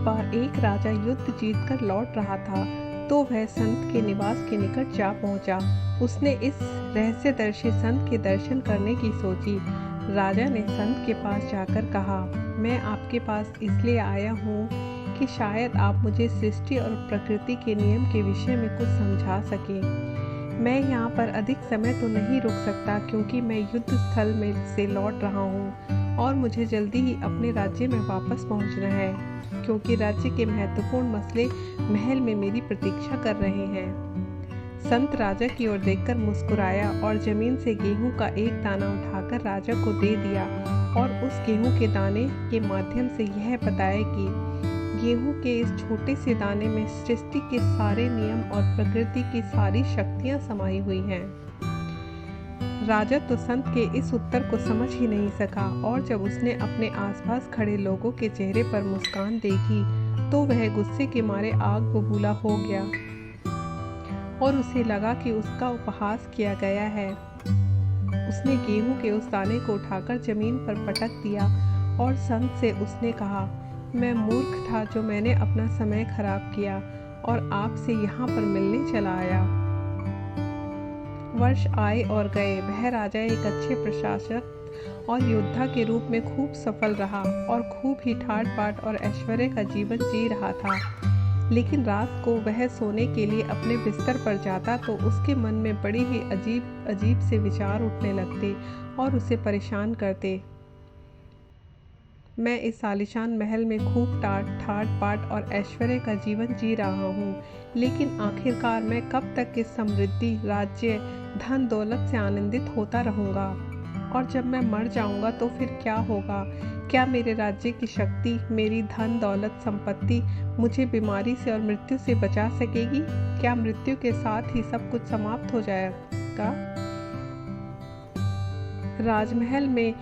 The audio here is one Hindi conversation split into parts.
बार एक राजा युद्ध जीतकर लौट रहा था तो वह संत के निवास के निकट जा पहुंचा। उसने इस रहस्यदर्शी संत के दर्शन करने की सोची। राजा ने संत के पास जाकर कहा, मैं आपके पास इसलिए आया हूँ कि शायद आप मुझे सृष्टि और प्रकृति के नियम के विषय में कुछ समझा सकें। मैं यहाँ पर अधिक समय तो नहीं रुक सकता क्योंकि मैं युद्ध स्थल में से लौट रहा हूँ और मुझे जल्दी ही अपने राज्य में वापस पहुँचना है, क्योंकि राज्य के महत्वपूर्ण मसले महल में मेरी प्रतीक्षा कर रहे हैं। संत राजा की ओर देखकर मुस्कुराया और जमीन से गेहूं का एक दाना उठाकर राजा को दे दिया और उस गेहूं के दाने के माध्यम से यह बताया कि गेहूं के इस छोटे से दाने में सृष्टि के सारे नियम और प्रकृति की सारी शक्तियां समाई हुई हैं। राजा तो संत के इस उत्तर को समझ ही नहीं सका और जब उसने अपने आसपास खड़े लोगों के चेहरे पर मुस्कान देखी तो वह गुस्से के मारे आग बबूला हो गया और उसे लगा कि उसका उपहास किया गया है। उसने गेहूं के उस दाने को उठाकर जमीन पर पटक दिया और संत से उसने कहा, मैं मूर्ख था जो मैंने अपना समय खराब किया और आपसे यहाँ पर मिलने चला आया। वर्ष आए और गए। वह राजा एक अच्छे प्रशासक और योद्धा के रूप में खूब सफल रहा और खूब ही ठाट बाट और ऐश्वर्य का जीवन जी रहा था। लेकिन रात को वह सोने के लिए अपने बिस्तर पर जाता तो उसके मन में बड़ी ही अजीब अजीब से विचार उठने लगते और उसे परेशान करते। मैं इस आलीशान महल में खूब ठाट बाट और ऐश्वर्य का जीवन जी रहा हूँ, लेकिन आखिरकार मैं कब तक इस समृद्धि, राज्य, धन दौलत से आनंदित होता रहूँगा? और जब मैं मर जाऊँगा तो फिर क्या होगा? क्या मेरे राज्य की शक्ति, मेरी धन दौलत संपत्ति मुझे बीमारी से और मृत्यु से बचा सकेगी? क्या मृत्यु के साथ ही सब कुछ समाप्त हो जाएगा? राजमहल में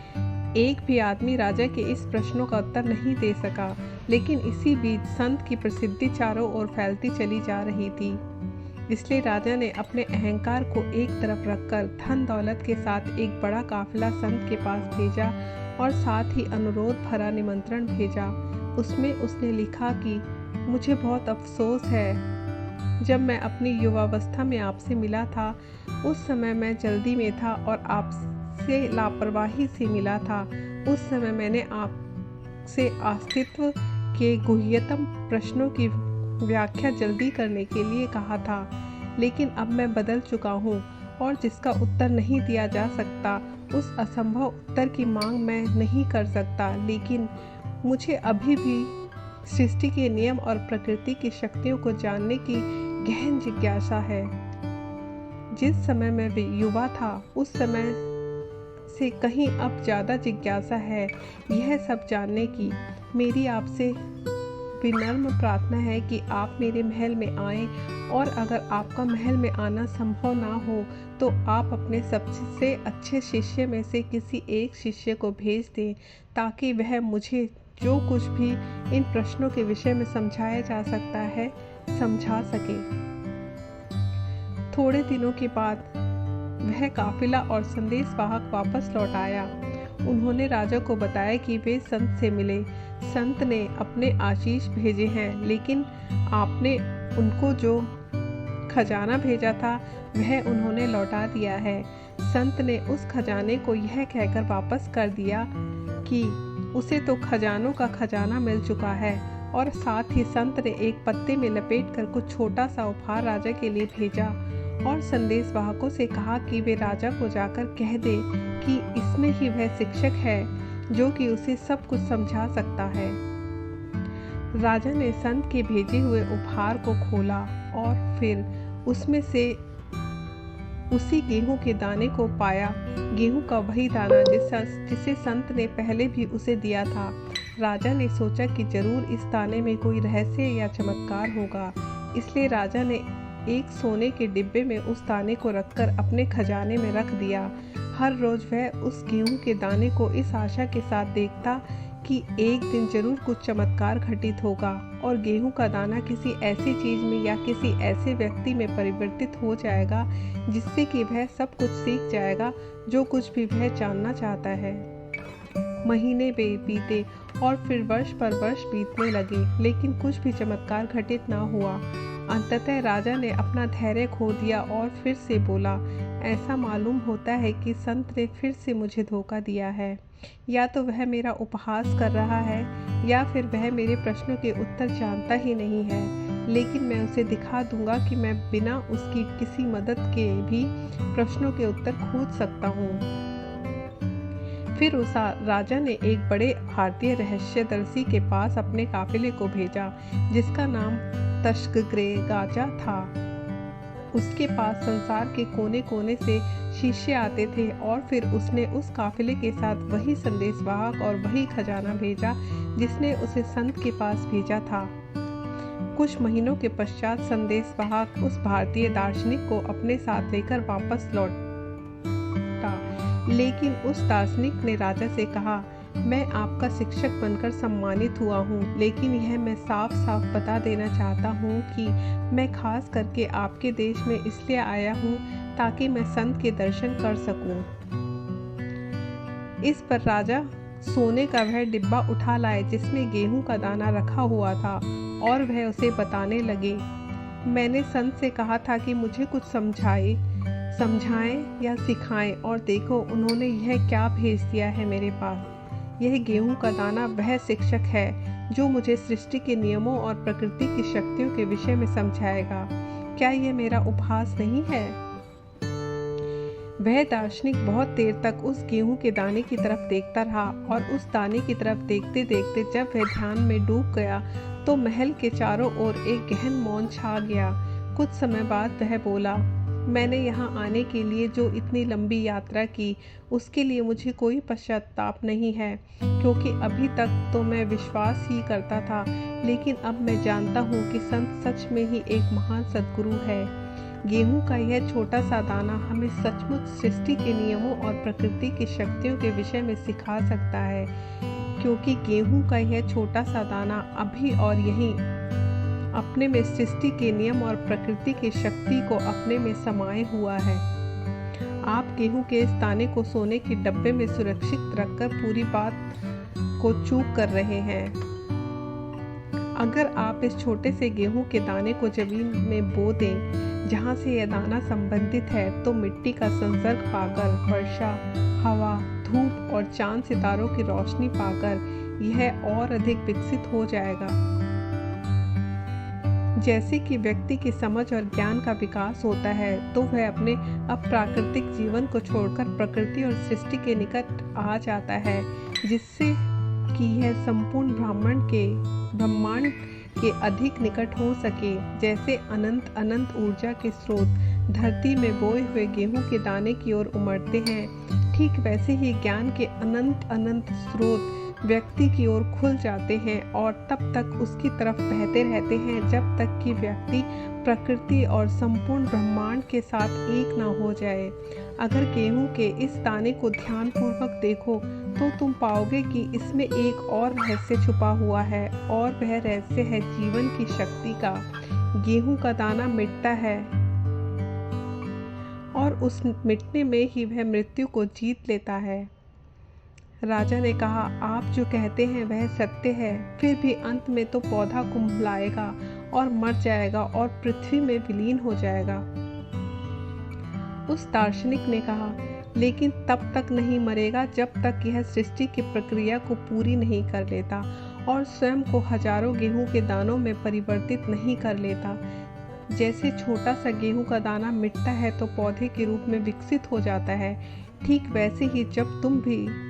एक भी आदमी राजा के इस प्रश्नों का उत्तर नहीं दे सका, लेकिन इसी बीच संत की प्रसिद्धि चारों ओर फैलती चली जा रही थी। इसलिए राजा ने अपने अहंकार को एक तरफ रखकर धन दौलत के साथ एक बड़ा काफिला संत के पास भेजा और साथ ही अनुरोध भरा निमंत्रण भेजा। उसमें उसने लिखा कि मुझे बहुत अफसोस है, जब मैं अपनी युवावस्था में आपसे मिला था उस समय मैं जल्दी में था और आपसे लापरवाही से मिला था। उस समय मैंने आपसे अस्तित्व के गुह्यतम प्रश्नों की व्याख्या जल्दी करने के लिए कहा था, लेकिन अब मैं बदल चुका हूँ और जिसका उत्तर नहीं दिया जा सकता उस असंभव उत्तर की मांग मैं नहीं कर सकता। लेकिन मुझे अभी भी सृष्टि के नियम और प्रकृति की शक्तियों को जानने की गहन जिज्ञासा है। जिस समय मैं युवा था उस समय से कहीं अब ज़्यादा जिज्ञासा है यह सब जानने की। मेरी आपसे विनम्र प्रार्थना है कि आप मेरे महल में आएं, और अगर आपका महल में आना संभव ना हो तो आप अपने सबसे अच्छे शिष्य में से किसी एक शिष्य को भेज दें ताकि वह मुझे जो कुछ भी इन प्रश्नों के विषय में समझाया जा सकता है समझा सके। थोड़े दिनों के बाद वह काफिला और संदेशवाहक वापस लौट आया। उन्होंने राजा को बताया कि वे संत से मिले। संत ने अपने आशीष भेजे हैं, लेकिन आपने उनको जो खजाना भेजा था वह उन्होंने लौटा दिया है। संत ने उस खजाने को यह कहकर वापस कर दिया कि उसे तो खजानों का खजाना मिल चुका है, और साथ ही संत ने एक पत्ते में लपेटकर कुछ छोटा सा उपहार राजा के लिए भेजा और संदेशवाहकों से कहा कि वे राजा को जाकर कह दे कि इसमें ही वह शिक्षक है जो कि उसे सब कुछ समझा सकता है। राजा ने संत के भेजे हुए उपहार को खोला और फिर उसमें से उसी गेहूं के दाने को पाया। गेहूं का वही दाना जिसे संत ने पहले भी उसे दिया था। राजा ने सोचा कि जरूर इस दाने में कोई रहस्य या चमत्कार होगा, इसलिए राजा ने एक सोने के डिब्बे में उस दाने को रखकर अपने खजाने में रख दिया। हर रोज वह उस गेहूं के दाने को इस आशा के साथ देखता कि एक दिन जरूर कुछ चमत्कार घटित होगा और गेहूं का दाना किसी ऐसी चीज में या किसी ऐसे व्यक्ति में परिवर्तित हो जाएगा जिससे कि वह सब कुछ सीख जाएगा जो कुछ भी वह जानना चाहता है। महीने बीते और फिर वर्ष पर वर्ष बीतने लगे, लेकिन कुछ भी चमत्कार घटित न हुआ। अंततः राजा ने अपना धैर्य खो दिया और फिर से बोला, ऐसा मालूम होता है कि संत ने फिर से मुझे धोखा दिया है। या तो वह मेरा उपहास कर रहा है या फिर वह मेरे प्रश्नों के उत्तर जानता ही नहीं है, लेकिन मैं उसे दिखा दूंगा कि मैं बिना उसकी किसी मदद के भी प्रश्नों के उत्तर खोज सकता हूँ। फिर उस राजा ने एक बड़े भारतीय रहस्यदर्शी के पास अपने काफिले को भेजा, जिसका नाम तश्कग्रेगाचा था। उसके पास संसार के कोने कोने से शिष्य आते थे और फिर उसने उस काफिले के साथ वही संदेशवाहक और वही खजाना भेजा जिसने उसे संत के पास भेजा था। कुछ महीनों के पश्चात संदेशवाहक उस भारतीय दार्शनिक को अपने साथ लेकर वापस लौटा, लेकिन उस दार्शनिक ने राजा से कहा, मैं आपका शिक्षक बनकर सम्मानित हुआ हूँ, लेकिन यह मैं साफ साफ बता देना चाहता हूँ कि मैं खास करके आपके देश में इसलिए आया हूँ ताकि मैं संत के दर्शन कर सकूँ। इस पर राजा सोने का वह डिब्बा उठा लाए जिसमें गेहूं का दाना रखा हुआ था और वह उसे बताने लगे, मैंने संत से कहा था कि मुझे कुछ समझाएं या सिखाएं, और देखो उन्होंने यह क्या भेज दिया है मेरे पास। यह गेहूं का दाना वह शिक्षक है जो मुझे सृष्टि के नियमों और प्रकृति की शक्तियों के विषय में समझाएगा। क्या यह मेरा उपहास नहीं है? वह दार्शनिक बहुत देर तक उस गेहूं के दाने की तरफ देखता रहा और उस दाने की तरफ देखते देखते जब वह ध्यान में डूब गया तो महल के चारों ओर एक गहन मौन छा गया। कुछ समय बाद वह बोला, मैंने यहाँ आने के लिए जो इतनी लंबी यात्रा की उसके लिए मुझे कोई पश्चाताप नहीं है, क्योंकि अभी तक तो मैं विश्वास ही करता था, लेकिन अब मैं जानता हूँ कि संत सच में ही एक महान सद्गुरु है। गेहूं का यह छोटा सा दाना हमें सचमुच सृष्टि के नियमों और प्रकृति की शक्तियों के विषय में सिखा सकता है, क्योंकि गेहूं का यह छोटा सा दाना अभी और यहीं अपने में सृष्टि के नियम और प्रकृति की शक्ति को अपने में समाये हुआ है। आप गेहूं के इस दाने को सोने के डब्बे में सुरक्षित रखकर पूरी बात को चूक कर रहे हैं। अगर आप इस छोटे से गेहूं के दाने को जमीन में बो दें जहां से यह दाना संबंधित है, तो मिट्टी का संसर्ग पाकर, वर्षा, हवा, धूप और चांद सितारों की रोशनी पाकर यह और अधिक विकसित हो जाएगा। जैसे कि व्यक्ति की समझ और ज्ञान का विकास होता है, तो वह अपने अप्राकृतिक जीवन को छोड़कर प्रकृति और सृष्टि के निकट आ जाता है, जिससे कि यह संपूर्ण ब्रह्मांड के अधिक निकट हो सके। जैसे अनंत अनंत ऊर्जा के स्रोत धरती में बोए हुए गेहूं के दाने की ओर उमड़ते हैं, ठीक वैसे ही ज्ञान के अनंत अनंत स्रोत व्यक्ति की ओर खुल जाते हैं और तब तक उसकी तरफ बहते रहते हैं जब तक कि व्यक्ति प्रकृति और संपूर्ण ब्रह्मांड के साथ एक ना हो जाए। अगर गेहूं के इस दाने को ध्यानपूर्वक देखो तो तुम पाओगे कि इसमें एक और रहस्य छुपा हुआ है, और वह रहस्य है जीवन की शक्ति का। गेहूं का दाना मिटता है और उस मिटने में ही वह मृत्यु को जीत लेता है। राजा ने कहा, आप जो कहते हैं वह सत्य है, फिर भी अंत में तो पौधा कुम्हलाएगा और मर जाएगा और पृथ्वी में विलीन हो जाएगा। उस दार्शनिक ने कहा, लेकिन तब तक नहीं मरेगा जब तक यह सृष्टि की प्रक्रिया को पूरी नहीं कर लेता और स्वयं को हजारों गेहूं के दानों में परिवर्तित नहीं कर लेता। जैसे छोटा सा गेहूं का दाना मिटता है तो पौधे के रूप में विकसित हो जाता है, ठीक वैसे ही जब तुम भी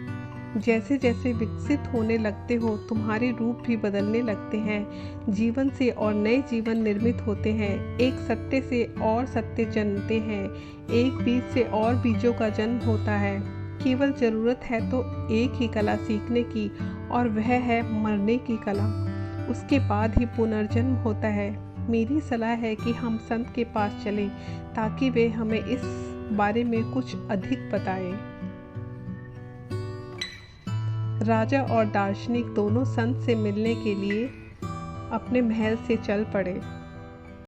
जैसे जैसे विकसित होने लगते हो, तुम्हारे रूप भी बदलने लगते हैं। जीवन से और नए जीवन निर्मित होते हैं, एक सत्य से और सत्य जन्मते हैं, एक बीज से और बीजों का जन्म होता है। केवल ज़रूरत है तो एक ही कला सीखने की, और वह है मरने की कला। उसके बाद ही पुनर्जन्म होता है। मेरी सलाह है कि हम संत के पास चलें ताकि वे हमें इस बारे में कुछ अधिक बताएं। राजा और दार्शनिक दोनों संत से मिलने के लिए अपने महल से चल पड़े।